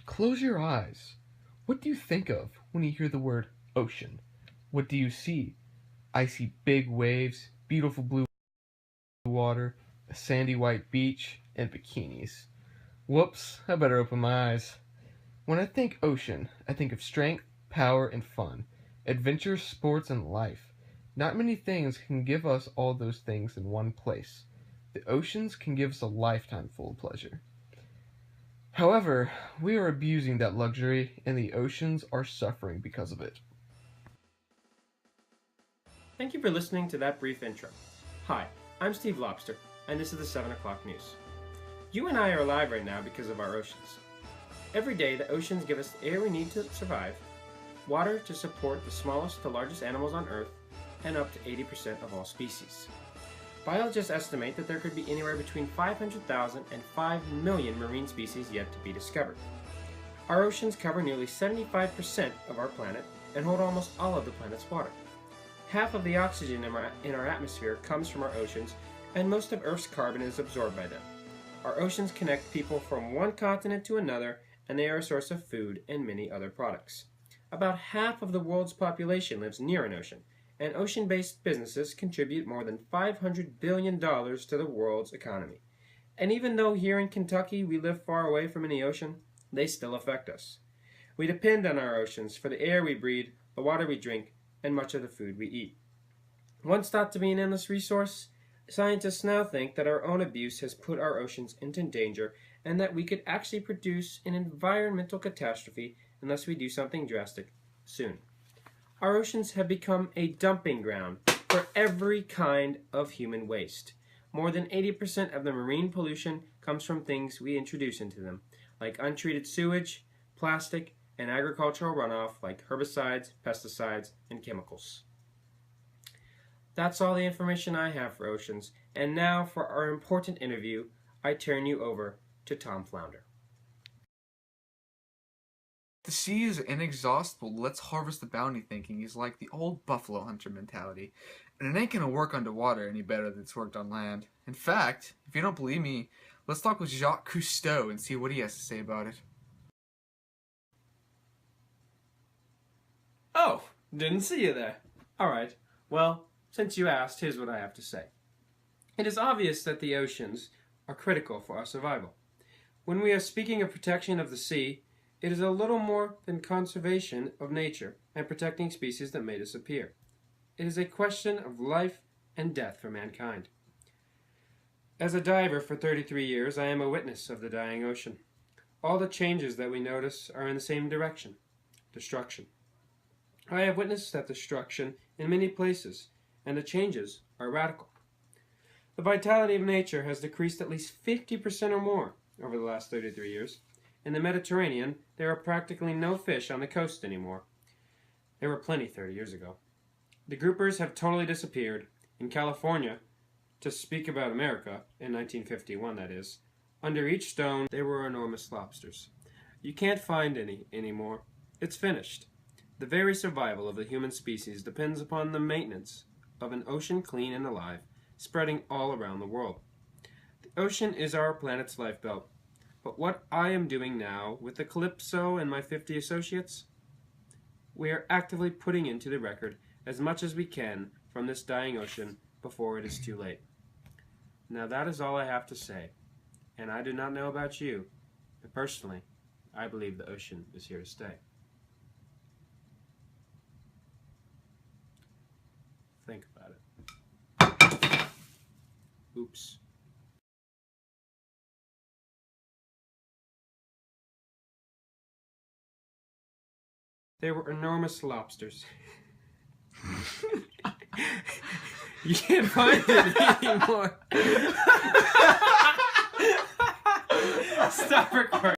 Close your eyes. What do you think of when you hear the word ocean? What do you see? I see big waves, beautiful blue water, a sandy white beach, and bikinis. Whoops, I better open my eyes. When I think ocean, I think of strength, power, and fun, adventure, sports, and life. Not many things can give us all those things in one place. The oceans can give us a lifetime full of pleasure. However, we are abusing that luxury, and the oceans are suffering because of it. Thank you for listening to that brief intro. Hi, I'm Steve Lobster, and this is the 7 o'clock news. You and I are alive right now because of our oceans. Every day, the oceans give us the air we need to survive, water to support the smallest to largest animals on Earth, and up to 80% of all species. Biologists estimate that there could be anywhere between 500,000 and 5 million marine species yet to be discovered. Our oceans cover nearly 75% of our planet and hold almost all of the planet's water. Half of the oxygen in our atmosphere comes from our oceans, and most of Earth's carbon is absorbed by them. Our oceans connect people from one continent to another, and they are a source of food and many other products. About half of the world's population lives near an ocean, and ocean-based businesses contribute more than $500 billion to the world's economy. And even though here in Kentucky we live far away from any ocean, they still affect us. We depend on our oceans for the air we breathe, the water we drink, and much of the food we eat. Once thought to be an endless resource, scientists now think that our own abuse has put our oceans into danger and that we could actually produce an environmental catastrophe unless we do something drastic soon. Our oceans have become a dumping ground for every kind of human waste. More than 80% of the marine pollution comes from things we introduce into them, like untreated sewage, plastic, and agricultural runoff like herbicides, pesticides, and chemicals. That's all the information I have for oceans, and now for our important interview, I turn you over to Tom Flounder. The sea is inexhaustible, let's harvest the bounty thinking is like the old buffalo hunter mentality, and it ain't gonna work underwater any better than it's worked on land. In fact, if you don't believe me, let's talk with Jacques Cousteau and see what he has to say about it. Oh, didn't see you there. Alright, well, since you asked, here's what I have to say. It is obvious that the oceans are critical for our survival. When we are speaking of protection of the sea, it is a little more than conservation of nature and protecting species that may disappear. It is a question of life and death for mankind. As a diver for 33 years, I am a witness of the dying ocean. All the changes that we notice are in the same direction: destruction. I have witnessed that destruction in many places, and the changes are radical. The vitality of nature has decreased at least 50% or more over the last 33 years. In the Mediterranean, there are practically no fish on the coast anymore. There were plenty 30 years ago. The groupers have totally disappeared. In California, to speak about America, in 1951 that is, under each stone there were enormous lobsters. You can't find any anymore. It's finished. The very survival of the human species depends upon the maintenance of an ocean clean and alive, spreading all around the world. The ocean is our planet's lifebelt. But what I am doing now with the Calypso and my 50 associates, we are actively putting into the record as much as we can from this dying ocean before it is too late. Now that is all I have to say, and I do not know about you, but personally, I believe the ocean is here to stay. Think about it. Oops. There were enormous lobsters. You can't find it anymore. Stop recording.